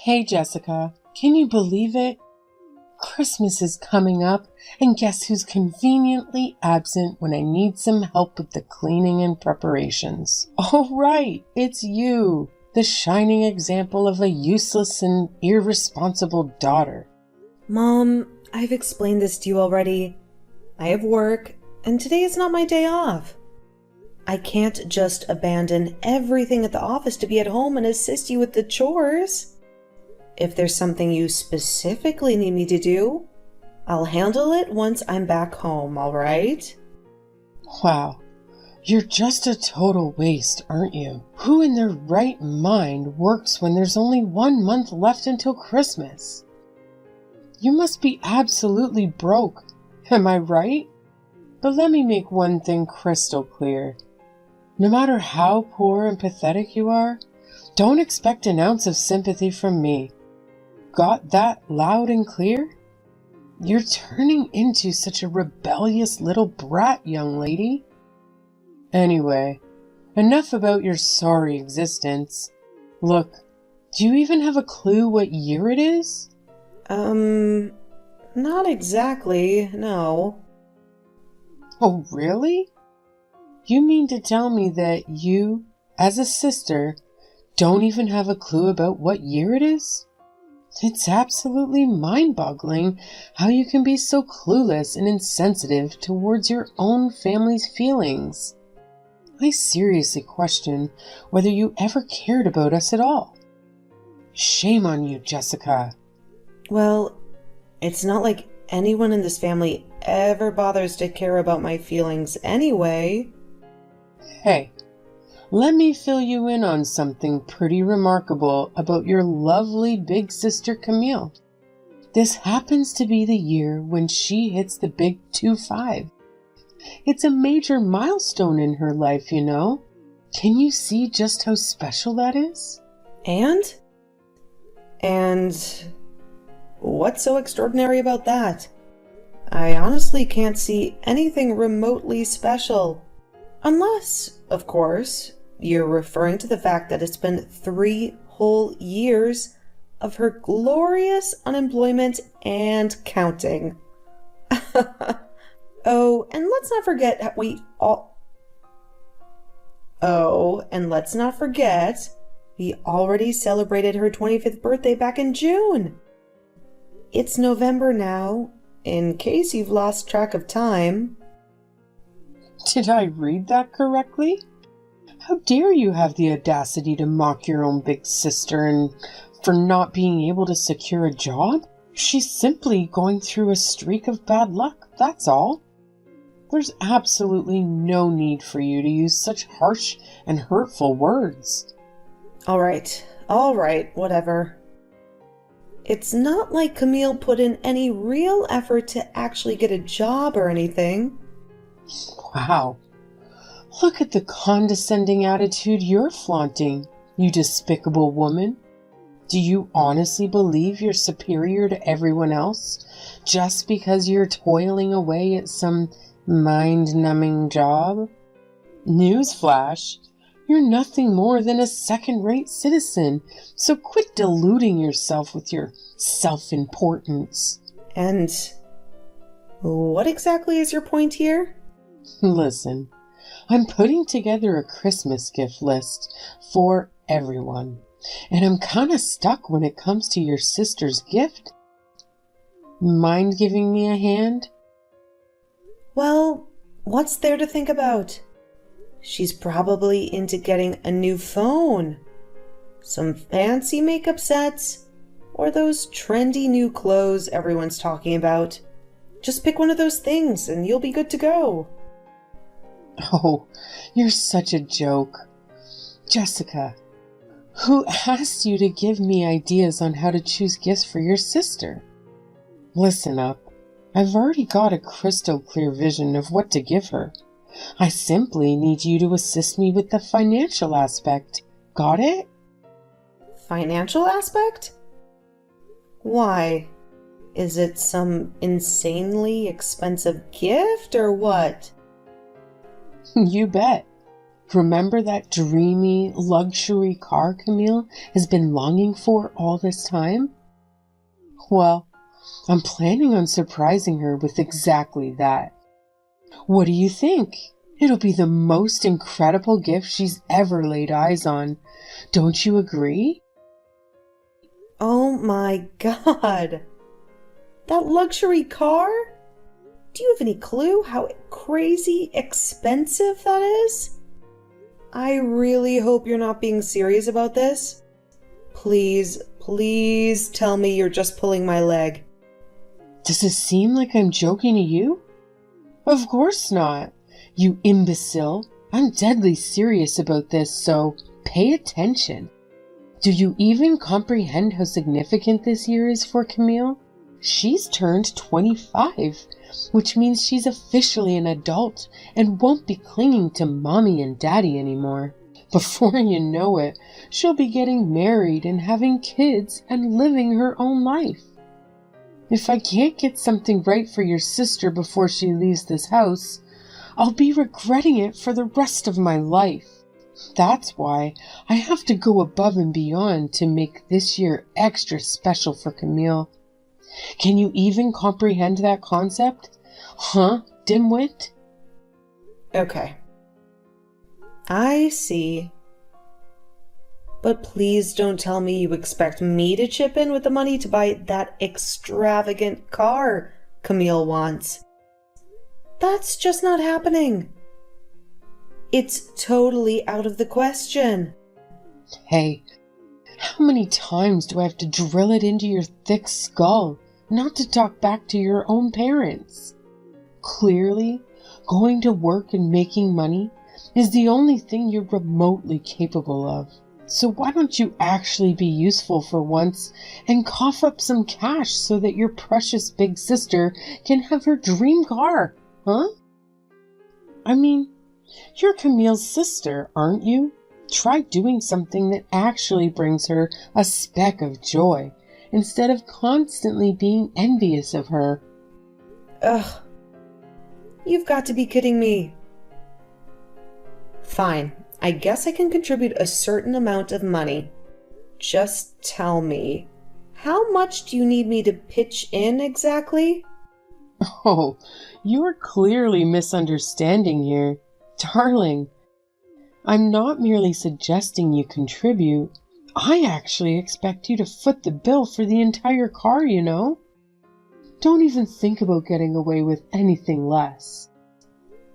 Hey Jessica, can you believe it? Christmas is coming up, and guess who's conveniently absent when I need some help with the cleaning and preparations? Oh right, it's you, the shining example of a useless and irresponsible daughter. Mom, I've explained this to you already. I have work, and today is not my day off. I can't just abandon everything at the office to be at home and assist you with the chores. If there's something you specifically need me to do, I'll handle it once I'm back home, all right? Wow, you're just a total waste, aren't you? Who in their right mind works when there's only 1 month left until Christmas? You must be absolutely broke, am I right? But let me make one thing crystal clear. No matter how poor and pathetic you are, don't expect an ounce of sympathy from me. Got that loud and clear? You're turning into such a rebellious little brat, young lady. Anyway, enough about your sorry existence. Look, do you even have a clue what year it is? Not exactly, no. Oh, really? You mean to tell me that you, as a sister, don't even have a clue about what year it is? It's absolutely mind-boggling how you can be so clueless and insensitive towards your own family's feelings. I seriously question whether you ever cared about us at all. Shame on you, Jessica. Well, it's not like anyone in this family ever bothers to care about my feelings anyway. Hey, let me fill you in on something pretty remarkable about your lovely big sister Camille. This happens to be the year when she hits the big 25. It's a major milestone in her life, you know. Can you see just how special that is? And what's so extraordinary about that? I honestly can't see anything remotely special. Unless, of course, you're referring to the fact that it's been 3 whole years of her glorious unemployment and counting. Oh, and let's not forget we already celebrated her 25th birthday back in June. It's November now, in case you've lost track of time. Did I read that correctly? How dare you have the audacity to mock your own big sister and for not being able to secure a job? She's simply going through a streak of bad luck, that's all. There's absolutely no need for you to use such harsh and hurtful words. All right, whatever. It's not like Camille put in any real effort to actually get a job or anything. Wow. Look at the condescending attitude you're flaunting, you despicable woman. Do you honestly believe you're superior to everyone else just because you're toiling away at some mind-numbing job? Newsflash, you're nothing more than a second-rate citizen, so quit deluding yourself with your self-importance. And what exactly is your point here? Listen, I'm putting together a Christmas gift list for everyone, and I'm kinda stuck when it comes to your sister's gift. Mind giving me a hand? Well, what's there to think about? She's probably into getting a new phone, some fancy makeup sets, or those trendy new clothes everyone's talking about. Just pick one of those things and you'll be good to go. Oh, you're such a joke. Jessica, who asked you to give me ideas on how to choose gifts for your sister? Listen up. I've already got a crystal clear vision of what to give her. I simply need you to assist me with the financial aspect. Got it? Financial aspect? Why? Is it some insanely expensive gift or what? You bet. Remember that dreamy luxury car Camille has been longing for all this time? Well, I'm planning on surprising her with exactly that. What do you think? It'll be the most incredible gift she's ever laid eyes on. Don't you agree? Oh my God! That luxury car? Do you have any clue how crazy expensive that is? I really hope you're not being serious about this. Please, please tell me you're just pulling my leg. Does it seem like I'm joking to you? Of course not, you imbecile. I'm deadly serious about this, so pay attention. Do you even comprehend how significant this year is for Camille? She's turned 25, which means she's officially an adult and won't be clinging to mommy and daddy anymore. Before you know it, she'll be getting married and having kids and living her own life. If I can't get something right for your sister before she leaves this house, I'll be regretting it for the rest of my life. That's why I have to go above and beyond to make this year extra special for Camille. Can you even comprehend that concept? Huh, dimwit? Okay. I see. But please don't tell me you expect me to chip in with the money to buy that extravagant car Camille wants. That's just not happening. It's totally out of the question. Hey, how many times do I have to drill it into your thick skull not to talk back to your own parents? Clearly, going to work and making money is the only thing you're remotely capable of. So why don't you actually be useful for once and cough up some cash so that your precious big sister can have her dream car, huh? I mean, you're Camille's sister, aren't you? Try doing something that actually brings her a speck of joy, instead of constantly being envious of her. Ugh. You've got to be kidding me. Fine. I guess I can contribute a certain amount of money. Just tell me, how much do you need me to pitch in exactly? Oh, you're clearly misunderstanding here. Darling, I'm not merely suggesting you contribute. I actually expect you to foot the bill for the entire car, you know? Don't even think about getting away with anything less.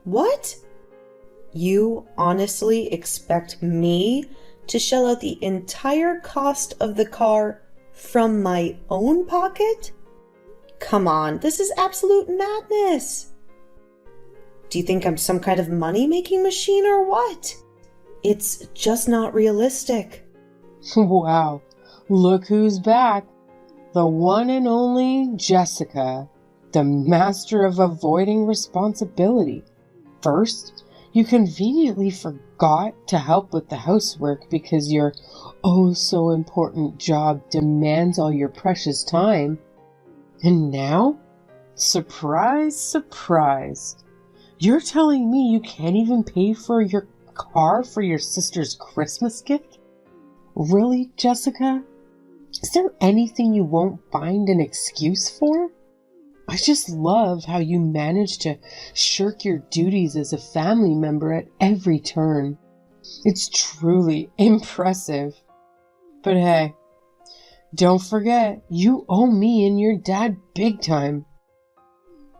What? You honestly expect me to shell out the entire cost of the car from my own pocket? Come on, this is absolute madness. Do you think I'm some kind of money-making machine or what? It's just not realistic. Wow, look who's back. The one and only Jessica, the master of avoiding responsibility. First, you conveniently forgot to help with the housework because your oh-so-important job demands all your precious time. And now, surprise, surprise, you're telling me you can't even pay for your car for your sister's Christmas gift? Really, Jessica? Is there anything you won't find an excuse for? I just love how you manage to shirk your duties as a family member at every turn. It's truly impressive. But hey, don't forget, you owe me and your dad big time.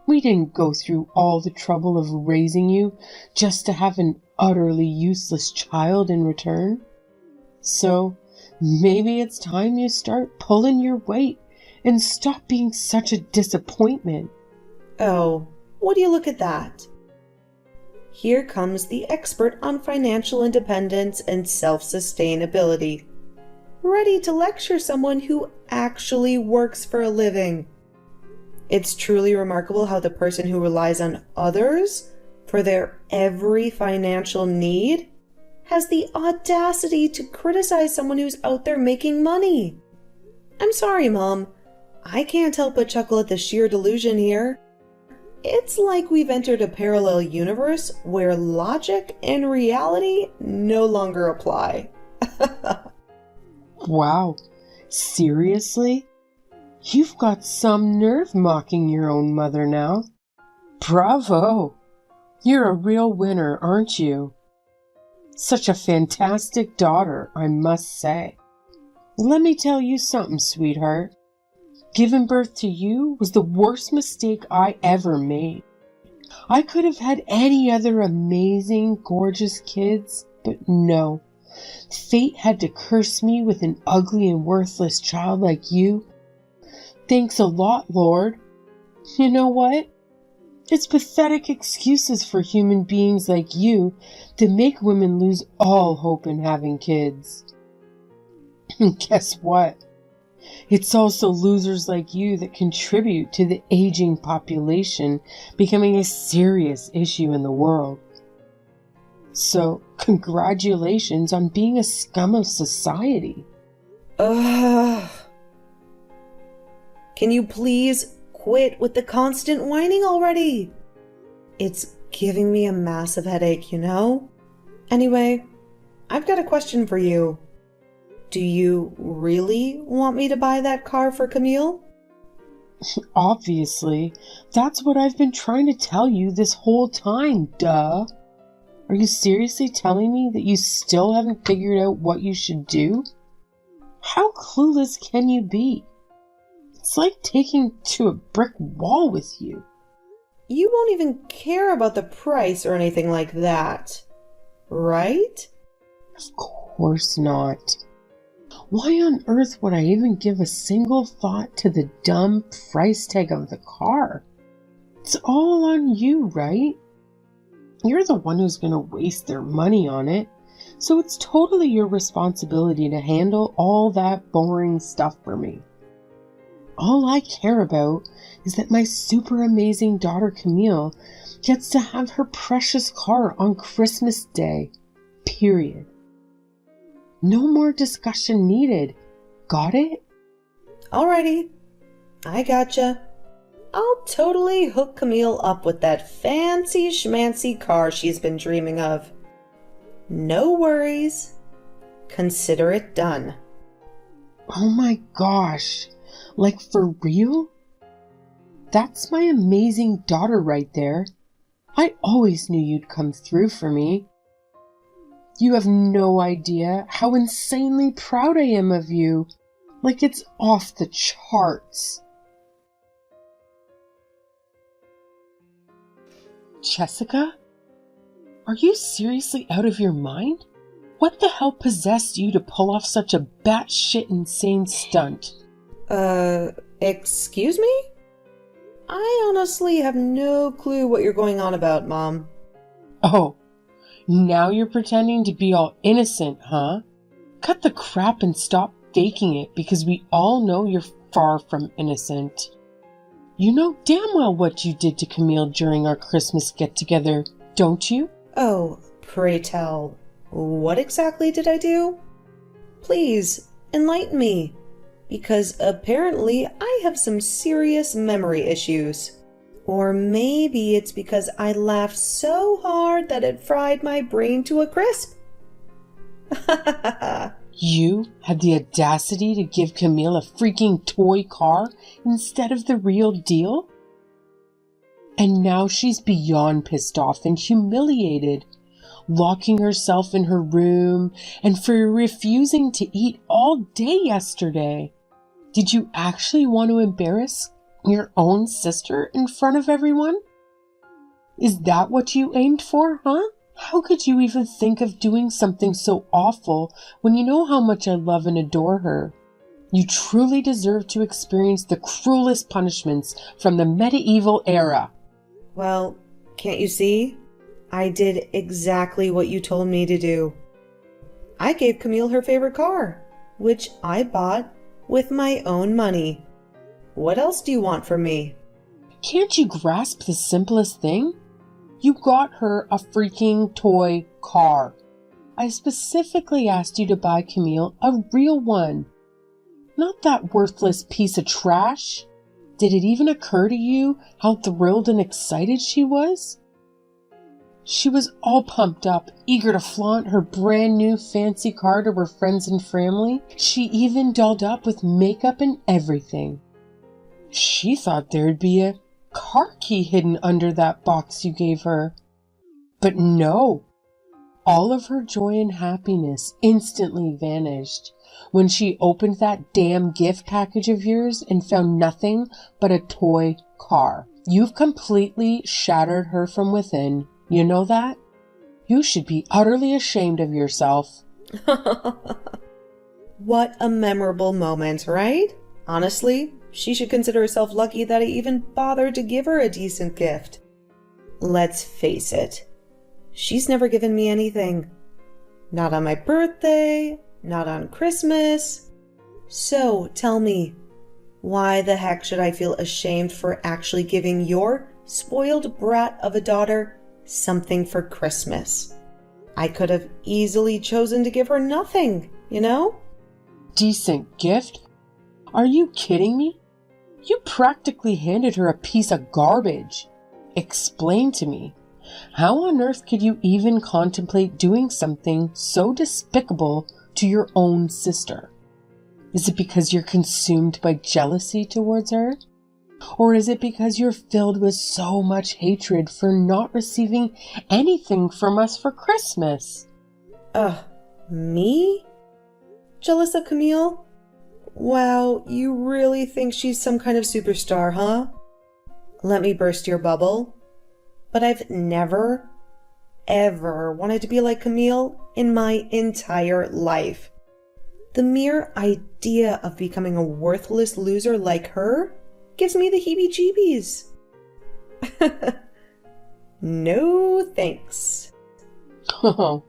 We didn't go through all the trouble of raising you just to have an utterly useless child in return. So, maybe it's time you start pulling your weight and stop being such a disappointment. Oh, would you look at that? Here comes the expert on financial independence and self-sustainability, ready to lecture someone who actually works for a living. It's truly remarkable how the person who relies on others for their every financial need has the audacity to criticize someone who's out there making money. I'm sorry, Mom. I can't help but chuckle at the sheer delusion here. It's like we've entered a parallel universe where logic and reality no longer apply. Wow, seriously? You've got some nerve mocking your own mother now. Bravo! You're a real winner, aren't you? Such a fantastic daughter, I must say. Let me tell you something, sweetheart. Giving birth to you was the worst mistake I ever made. I could have had any other amazing, gorgeous kids, but no. Fate had to curse me with an ugly and worthless child like you. Thanks a lot, Lord. You know what? It's pathetic excuses for human beings like you to make women lose all hope in having kids. And guess what? It's also losers like you that contribute to the aging population becoming a serious issue in the world. So, congratulations on being a scum of society. Ugh. Can you please quit with the constant whining already? It's giving me a massive headache, you know? Anyway, I've got a question for you. Do you really want me to buy that car for Camille? Obviously, that's what I've been trying to tell you this whole time, duh. Are you seriously telling me that you still haven't figured out what you should do? How clueless can you be? It's like taking to a brick wall with you. You won't even care about the price or anything like that, right? Of course not. Why on earth would I even give a single thought to the dumb price tag of the car? It's all on you, right? You're the one who's going to waste their money on it, so it's totally your responsibility to handle all that boring stuff for me. All I care about is that my super amazing daughter Camille gets to have her precious car on Christmas Day. Period. No more discussion needed. Got it? Alrighty. I gotcha. I'll totally hook Camille up with that fancy schmancy car she's been dreaming of. No worries. Consider it done. Oh my gosh. Like for real? That's my amazing daughter right there. I always knew you'd come through for me. You have no idea how insanely proud I am of you. Like it's off the charts. Jessica? Are you seriously out of your mind? What the hell possessed you to pull off such a batshit insane stunt? Excuse me? I honestly have no clue what you're going on about, Mom. Oh, now you're pretending to be all innocent, huh? Cut the crap and stop faking it, because we all know you're far from innocent. You know damn well what you did to Camille during our Christmas get-together, don't you? Oh, pray tell, what exactly did I do? Please, enlighten me, because apparently I have some serious memory issues. Or maybe it's because I laughed so hard that it fried my brain to a crisp. You had the audacity to give Camille a freaking toy car instead of the real deal? And now she's beyond pissed off and humiliated, locking herself in her room and for refusing to eat all day yesterday. Did you actually want to embarrass your own sister in front of everyone? Is that what you aimed for, huh? How could you even think of doing something so awful when you know how much I love and adore her? You truly deserve to experience the cruelest punishments from the medieval era. Well, can't you see? I did exactly what you told me to do. I gave Camille her favorite car, which I bought with my own money. What else do you want from me? Can't you grasp the simplest thing? You got her a freaking toy car. I specifically asked you to buy Camille a real one. Not that worthless piece of trash. Did it even occur to you how thrilled and excited she was? She was all pumped up, eager to flaunt her brand new fancy car to her friends and family. She even dolled up with makeup and everything. She thought there'd be a car key hidden under that box you gave her. But no. All of her joy and happiness instantly vanished when she opened that damn gift package of yours and found nothing but a toy car. You've completely shattered her from within. You know that? You should be utterly ashamed of yourself. What a memorable moment, right? Honestly, she should consider herself lucky that I even bothered to give her a decent gift. Let's face it, she's never given me anything. Not on my birthday, not on Christmas. So tell me, why the heck should I feel ashamed for actually giving your spoiled brat of a daughter something for Christmas? I could have easily chosen to give her nothing, you know? Decent gift? Are you kidding me? You practically handed her a piece of garbage. Explain to me, how on earth could you even contemplate doing something so despicable to your own sister? Is it because you're consumed by jealousy towards her? Or is it because you're filled with so much hatred for not receiving anything from us for Christmas? Me? Jealous of Camille? Wow, you really think she's some kind of superstar, huh? Let me burst your bubble. But I've never, ever wanted to be like Camille in my entire life. The mere idea of becoming a worthless loser like her gives me the heebie-jeebies. No thanks. Oh,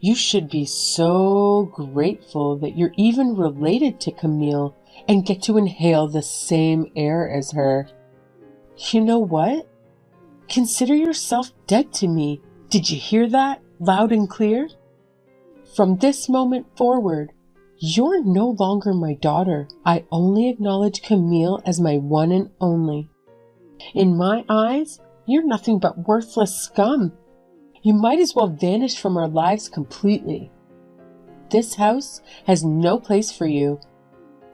you should be so grateful that you're even related to Camille and get to inhale the same air as her. You know what? Consider yourself dead to me. Did you hear that loud and clear? From this moment forward, you're no longer my daughter. I only acknowledge Camille as my one and only. In my eyes, you're nothing but worthless scum. You might as well vanish from our lives completely. This house has no place for you.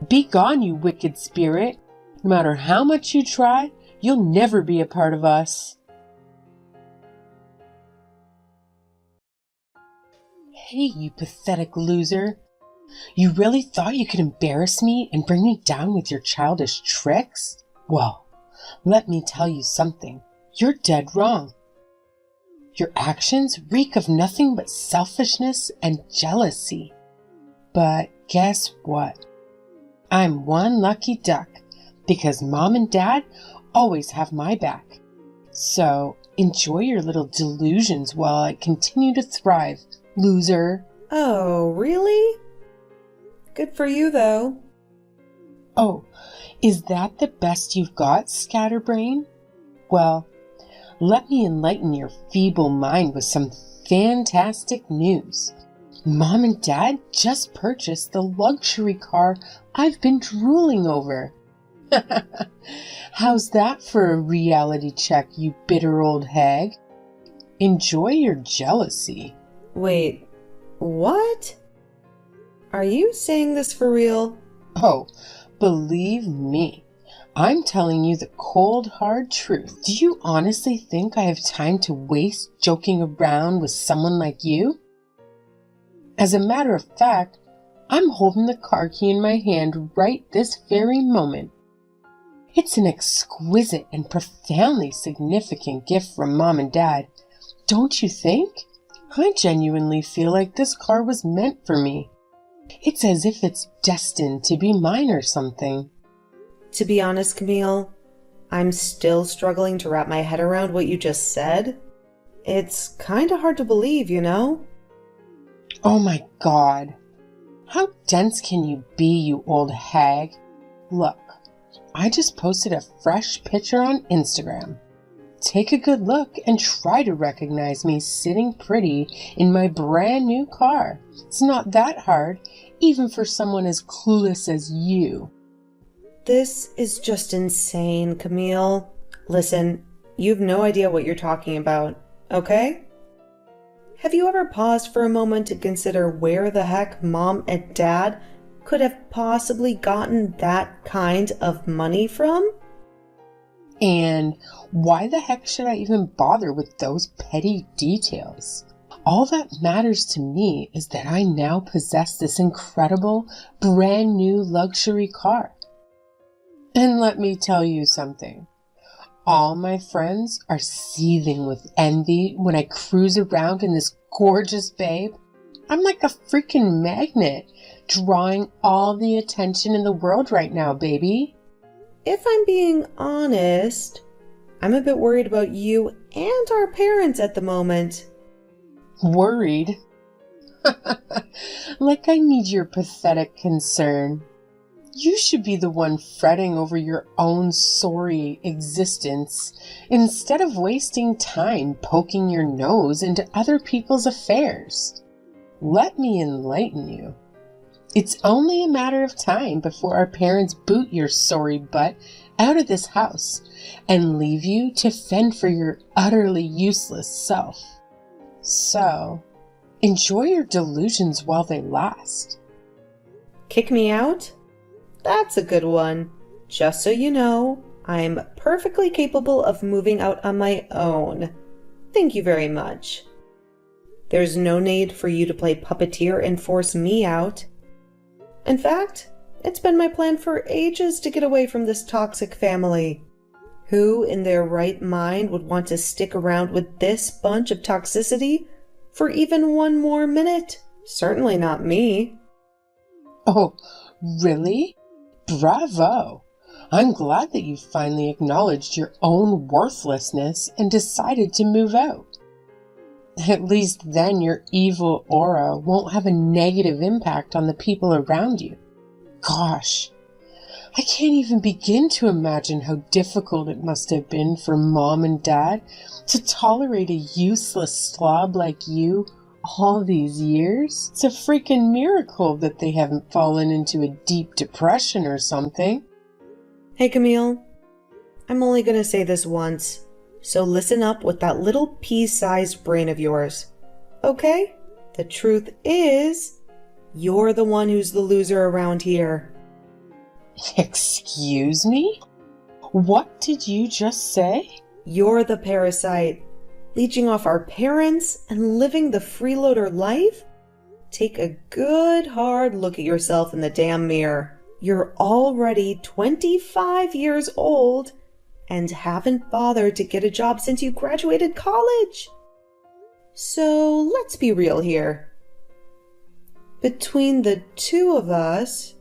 Be gone, you wicked spirit. No matter how much you try, you'll never be a part of us. Hey, you pathetic loser. You really thought you could embarrass me and bring me down with your childish tricks? Well, let me tell you something. You're dead wrong. Your actions reek of nothing but selfishness and jealousy. But guess what? I'm one lucky duck because Mom and Dad always have my back. So enjoy your little delusions while I continue to thrive, loser. Oh, really? Good for you, though. Oh, is that the best you've got, scatterbrain? Well, let me enlighten your feeble mind with some fantastic news. Mom and Dad just purchased the luxury car I've been drooling over. How's that for a reality check, you bitter old hag? Enjoy your jealousy. Wait, what? Are you saying this for real? Oh, believe me. I'm telling you the cold, hard truth. Do you honestly think I have time to waste joking around with someone like you? As a matter of fact, I'm holding the car key in my hand right this very moment. It's an exquisite and profoundly significant gift from Mom and Dad, don't you think? I genuinely feel like this car was meant for me. It's as if it's destined to be mine or something. To be honest, Camille, I'm still struggling to wrap my head around what you just said. It's kinda hard to believe, you know? Oh my God. How dense can you be, you old hag? Look, I just posted a fresh picture on Instagram. Take a good look and try to recognize me sitting pretty in my brand new car. It's not that hard, even for someone as clueless as you. This is just insane, Camille. Listen, you've no idea what you're talking about, okay? Have you ever paused for a moment to consider where the heck Mom and Dad could have possibly gotten that kind of money from? And why the heck should I even bother with those petty details? All that matters to me is that I now possess this incredible, brand new luxury car. And let me tell you something. All my friends are seething with envy when I cruise around in this gorgeous babe. I'm like a freaking magnet, drawing all the attention in the world right now, baby. If I'm being honest, I'm a bit worried about you and our parents at the moment. Worried? Like I need your pathetic concern. You should be the one fretting over your own sorry existence instead of wasting time poking your nose into other people's affairs. Let me enlighten you. It's only a matter of time before our parents boot your sorry butt out of this house and leave you to fend for your utterly useless self. So, enjoy your delusions while they last. Kick me out? That's a good one. Just so you know, I'm perfectly capable of moving out on my own. Thank you very much. There's no need for you to play puppeteer and force me out. In fact, it's been my plan for ages to get away from this toxic family. Who in their right mind would want to stick around with this bunch of toxicity for even one more minute? Certainly not me. Oh, really? Bravo! I'm glad that you finally acknowledged your own worthlessness and decided to move out. At least then your evil aura won't have a negative impact on the people around you. Gosh, I can't even begin to imagine how difficult it must have been for Mom and Dad to tolerate a useless slob like you all these years. It's a freaking miracle that they haven't fallen into a deep depression or something. Hey, Camille. I'm only going to say this once, so listen up with that little pea-sized brain of yours. Okay? The truth is, you're the one who's the loser around here. Excuse me? What did you just say? You're the parasite. Leeching off our parents and living the freeloader life? Take a good hard look at yourself in the damn mirror. You're already 25 years old and haven't bothered to get a job since you graduated college. So let's be real here. Between the two of us,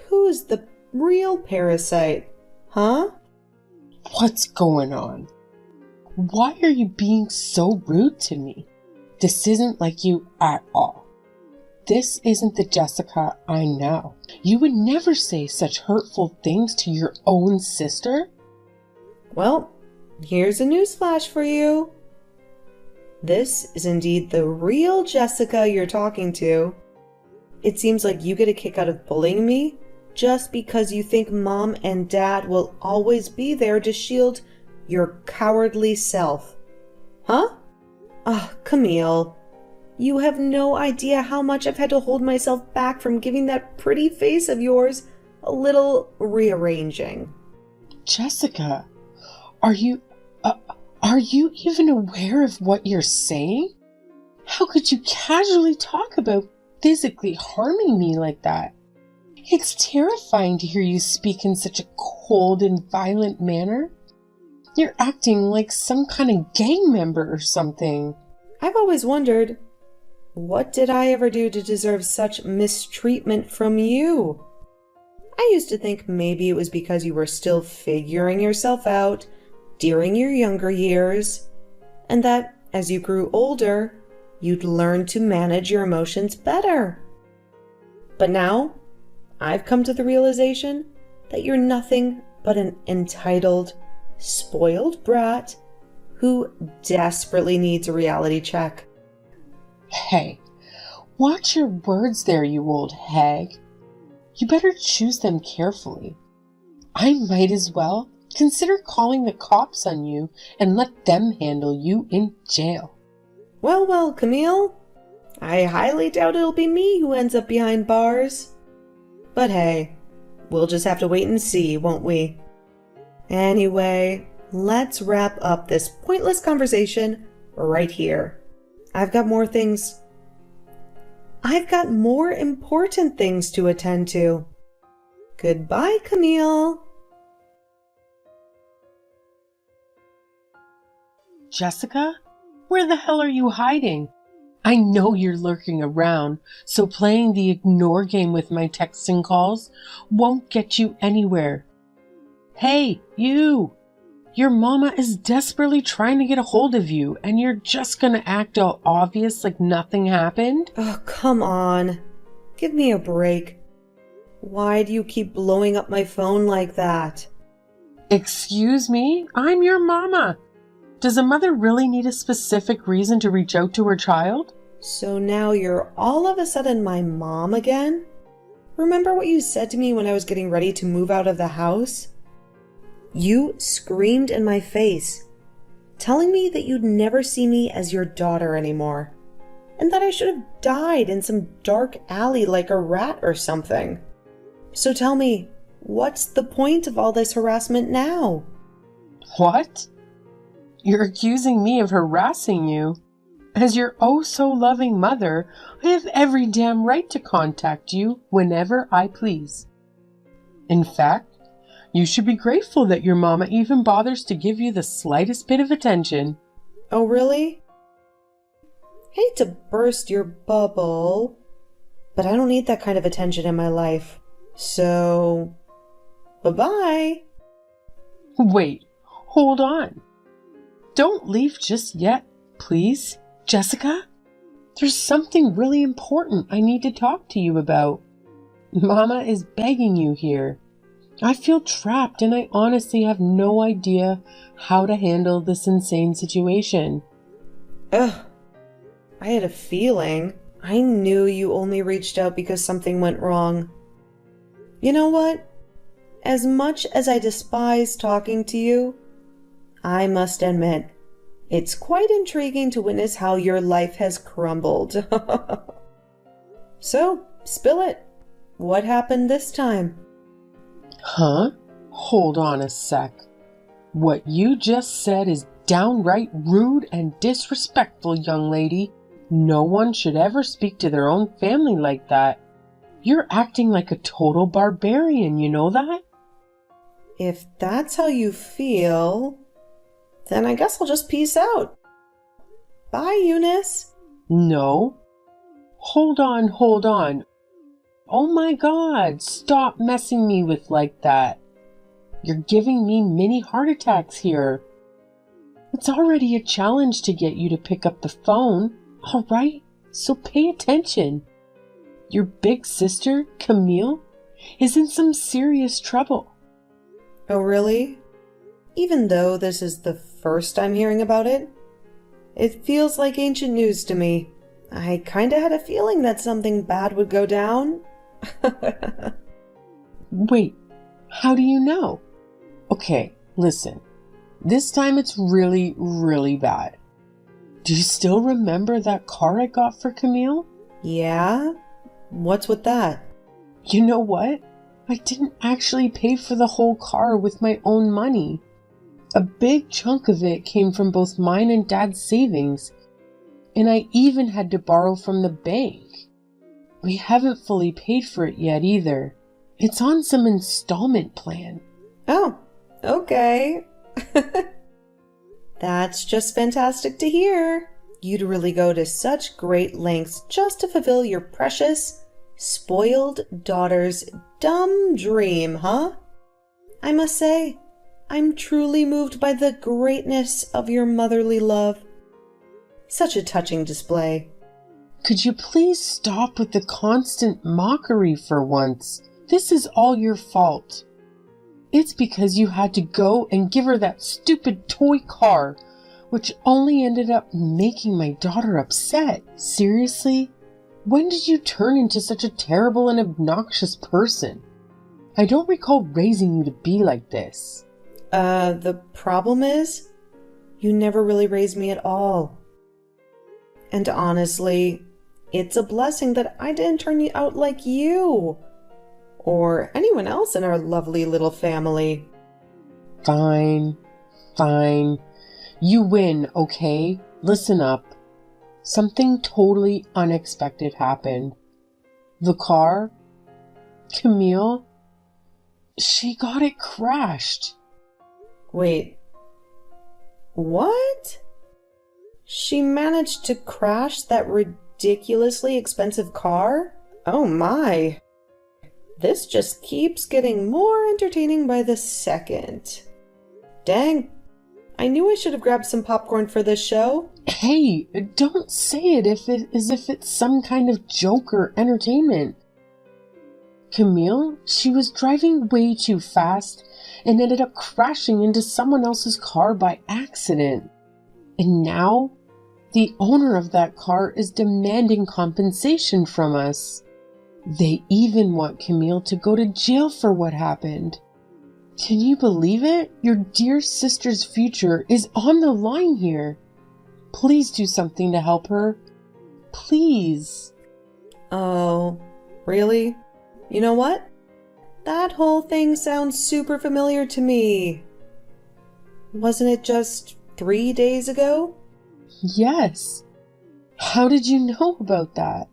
who's the real parasite, huh? What's going on? Why are you being so rude to me? This isn't like you at all. This isn't the Jessica I know. You would never say such hurtful things to your own sister. Well, here's a newsflash for you. This is indeed the real Jessica you're talking to. It seems like you get a kick out of bullying me just because you think Mom and Dad will always be there to shield your cowardly self. Huh? Camille, you have no idea how much I've had to hold myself back from giving that pretty face of yours a little rearranging. Jessica, are you even aware of what you're saying? How could you casually talk about physically harming me like that? It's terrifying to hear you speak in such a cold and violent manner. You're acting like some kind of gang member or something. I've always wondered, what did I ever do to deserve such mistreatment from you? I used to think maybe it was because you were still figuring yourself out during your younger years, and that as you grew older, you'd learn to manage your emotions better. But now, I've come to the realization that you're nothing but an entitled, spoiled brat who desperately needs a reality check. Hey, watch your words there, you old hag. You better choose them carefully. I might as well consider calling the cops on you and let them handle you in jail. Well, well, Camille. I highly doubt it'll be me who ends up behind bars. But hey, we'll just have to wait and see, won't we? Anyway, let's wrap up this pointless conversation right here. I've got more important things to attend to. Goodbye, Camille. Jessica, where the hell are you hiding? I know you're lurking around, so playing the ignore game with my texts and calls won't get you anywhere. Hey, you! Your mama is desperately trying to get a hold of you, and you're just gonna act all obvious like nothing happened? Oh, come on. Give me a break. Why do you keep blowing up my phone like that? Excuse me? I'm your mama. Does a mother really need a specific reason to reach out to her child? So now you're all of a sudden my mom again? Remember what you said to me when I was getting ready to move out of the house? You screamed in my face, telling me that you'd never see me as your daughter anymore, and that I should have died in some dark alley like a rat or something. So tell me, what's the point of all this harassment now? What? You're accusing me of harassing you? As your oh-so-loving mother, I have every damn right to contact you whenever I please. In fact, you should be grateful that your mama even bothers to give you the slightest bit of attention. Oh, really? Hate to burst your bubble, but I don't need that kind of attention in my life. So, bye-bye. Wait, hold on. Don't leave just yet, please. Jessica, there's something really important I need to talk to you about. Mama is begging you here. I feel trapped and I honestly have no idea how to handle this insane situation. Ugh, I had a feeling. I knew you only reached out because something went wrong. You know what? As much as I despise talking to you, I must admit, it's quite intriguing to witness how your life has crumbled. So, spill it. What happened this time? Huh? Hold on a sec. What you just said is downright rude and disrespectful, young lady. No one should ever speak to their own family like that. You're acting like a total barbarian, you know that? If that's how you feel, then I guess I'll just peace out. Bye, Eunice. No. Hold on. Oh my God, stop messing me with like that. You're giving me mini heart attacks here. It's already a challenge to get you to pick up the phone, all right? So pay attention. Your big sister, Camille, is in some serious trouble. Oh, really? Even though this is the first I'm hearing about it, it feels like ancient news to me. I kinda had a feeling that something bad would go down. Wait, how do you know? Okay, listen. This time it's really, really bad. Do you still remember that car I got for Camille? Yeah? What's with that? You know what? I didn't actually pay for the whole car with my own money. A big chunk of it came from both mine and Dad's savings, and I even had to borrow from the bank. We haven't fully paid for it yet either. It's on some installment plan. Oh, okay. That's just fantastic to hear. You'd really go to such great lengths just to fulfill your precious, spoiled daughter's dumb dream, huh? I must say, I'm truly moved by the greatness of your motherly love. Such a touching display. Could you please stop with the constant mockery for once? This is all your fault. It's because you had to go and give her that stupid toy car, which only ended up making my daughter upset. Seriously? When did you turn into such a terrible and obnoxious person? I don't recall raising you to be like this. The problem is, you never really raised me at all. And honestly, it's a blessing that I didn't turn you out like you. Or anyone else in our lovely little family. Fine. You win, okay? Listen up. Something totally unexpected happened. The car, Camille, she got it crashed. Wait. What? She managed to crash that ridiculously expensive car? Oh my. This just keeps getting more entertaining by the second. Dang. I knew I should have grabbed some popcorn for this show. Hey, don't say it as if it's some kind of joke or entertainment. Camille, she was driving way too fast and ended up crashing into someone else's car by accident. And now, the owner of that car is demanding compensation from us. They even want Camille to go to jail for what happened. Can you believe it? Your dear sister's future is on the line here. Please do something to help her. Please. Oh, really? You know what? That whole thing sounds super familiar to me. Wasn't it just 3 days ago? Yes. How did you know about that?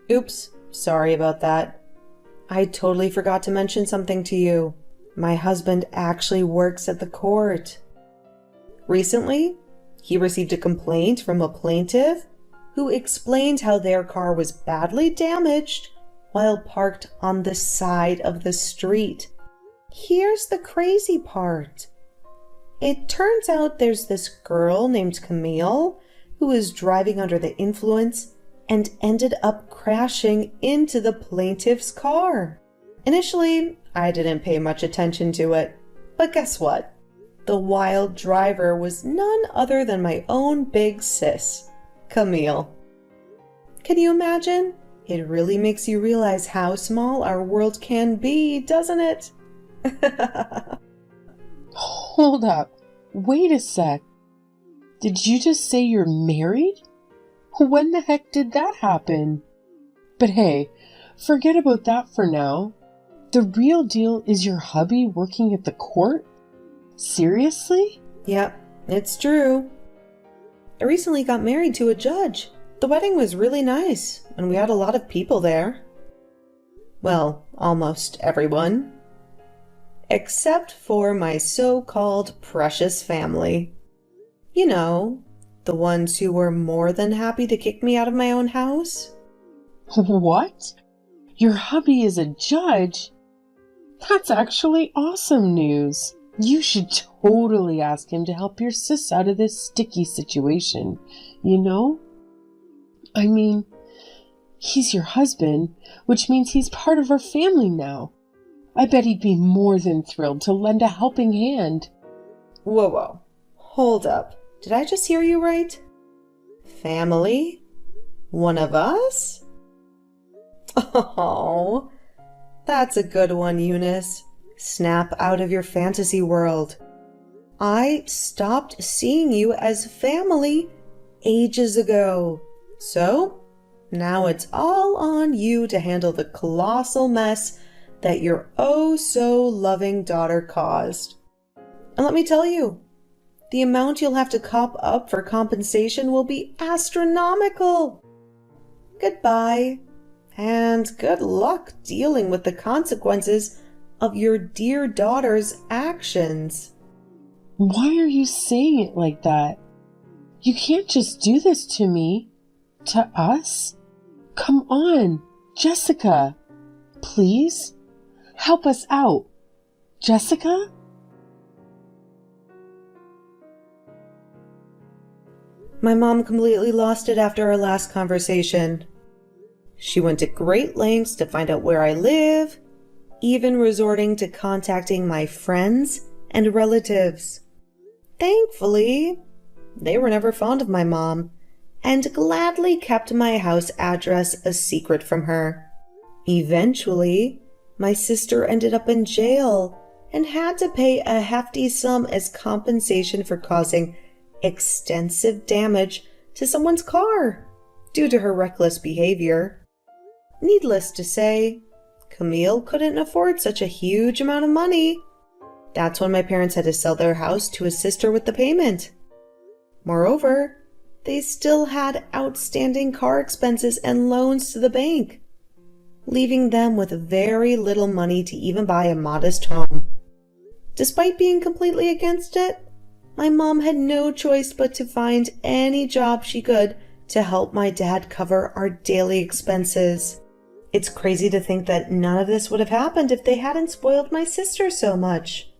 Oops, sorry about that. I totally forgot to mention something to you. My husband actually works at the court. Recently, he received a complaint from a plaintiff who explained how their car was badly damaged while parked on the side of the street. Here's the crazy part. It turns out there's this girl named Camille who was driving under the influence and ended up crashing into the plaintiff's car. Initially, I didn't pay much attention to it, but guess what? The wild driver was none other than my own big sis, Camille. Can you imagine? It really makes you realize how small our world can be, doesn't it? Hold up. Wait a sec. Did you just say you're married? When the heck did that happen? But hey, forget about that for now. The real deal is your hubby working at the court? Seriously? Yep, it's true. I recently got married to a judge. The wedding was really nice, and we had a lot of people there. Well, almost everyone. Except for my so-called precious family. You know, the ones who were more than happy to kick me out of my own house. What? Your hubby is a judge? That's actually awesome news. You should totally ask him to help your sis out of this sticky situation, you know? I mean, he's your husband, which means he's part of our family now. I bet he'd be more than thrilled to lend a helping hand. Whoa. Hold up. Did I just hear you right? Family? One of us? Oh, that's a good one, Eunice. Snap out of your fantasy world. I stopped seeing you as family ages ago. So, now it's all on you to handle the colossal mess that your oh-so-loving daughter caused. And let me tell you, the amount you'll have to cop up for compensation will be astronomical. Goodbye, and good luck dealing with the consequences of your dear daughter's actions. Why are you saying it like that? You can't just do this to me. To us? Come on, Jessica. Please? Help us out. Jessica? My mom completely lost it after our last conversation. She went to great lengths to find out where I live, even resorting to contacting my friends and relatives. Thankfully, they were never fond of my mom, and gladly kept my house address a secret from her. Eventually, my sister ended up in jail and had to pay a hefty sum as compensation for causing extensive damage to someone's car due to her reckless behavior. Needless to say, Camille couldn't afford such a huge amount of money. That's when my parents had to sell their house to assist her with the payment. Moreover, they still had outstanding car expenses and loans to the bank, leaving them with very little money to even buy a modest home. Despite being completely against it, my mom had no choice but to find any job she could to help my dad cover our daily expenses. It's crazy to think that none of this would have happened if they hadn't spoiled my sister so much.